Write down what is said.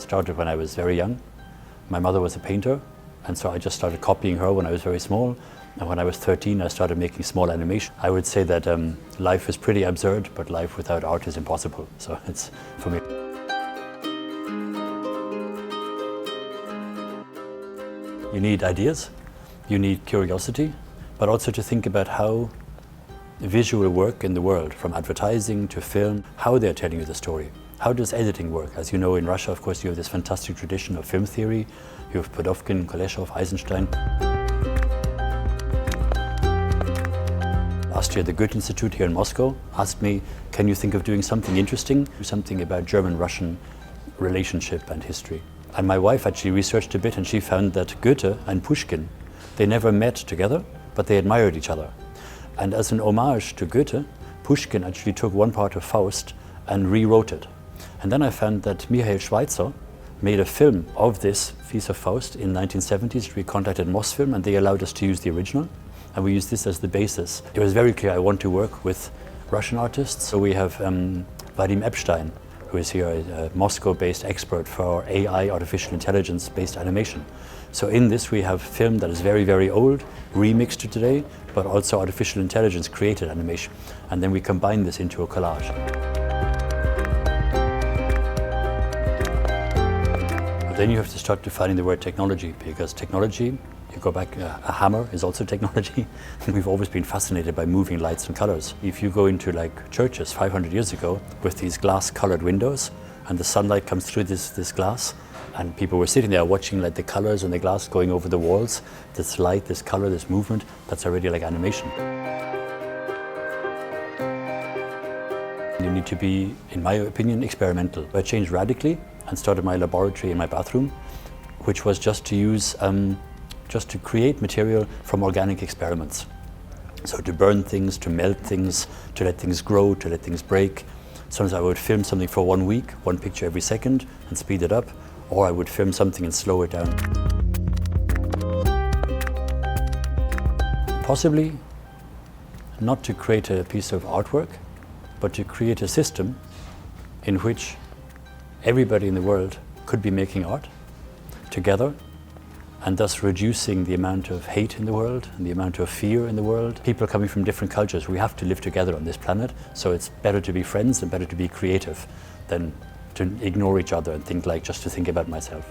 started when I was very young. My mother was a painter, and so I just started copying her when I was very small. And when I was 13, I started making small animation. I would say that life is pretty absurd, but life without art is impossible. So it's for me. You need ideas, you need curiosity, but also to think about how visual work in the world, from advertising to film, how they're telling you the story. How does editing work? As you know, in Russia, of course, you have this fantastic tradition of film theory. You have Pudovkin, Kuleshov, Eisenstein. Last year, the Goethe Institute here in Moscow asked me, can you think of doing something interesting, something about German-Russian relationship and history? And my wife actually researched a bit, and she found that Goethe and Pushkin, they never met together, but they admired each other. And as an homage to Goethe, Pushkin actually took one part of Faust and rewrote it. And then I found that Michael Schweitzer made a film of this piece of Faust in the 1970s. We contacted Mosfilm, and they allowed us to use the original. And we used this as the basis. It was very clear I want to work with Russian artists. So we have Vadim Epstein, who is here, a Moscow-based expert for AI, artificial intelligence-based animation. So in this we have film that is very, very old, remixed to today, but also artificial intelligence-created animation. And then we combine this into a collage. But then you have to start defining the word technology, because technology, you go back, a hammer is also technology. We've always been fascinated by moving lights and colors. If you go into like churches 500 years ago with these glass colored windows, and the sunlight comes through this glass, and people were sitting there watching like the colors and the glass going over the walls, this light, this color, this movement, that's already like animation. You need to be, in my opinion, experimental. I changed radically and started my laboratory in my bathroom, which was just to use just to create material from organic experiments. So to burn things, to melt things, to let things grow, to let things break. Sometimes I would film something for 1 week, one picture every second, and speed it up, or I would film something and slow it down. Possibly not to create a piece of artwork, but to create a system in which everybody in the world could be making art together, and thus reducing the amount of hate in the world and the amount of fear in the world. People coming from different cultures, we have to live together on this planet, so it's better to be friends and better to be creative than to ignore each other and think like just to think about myself.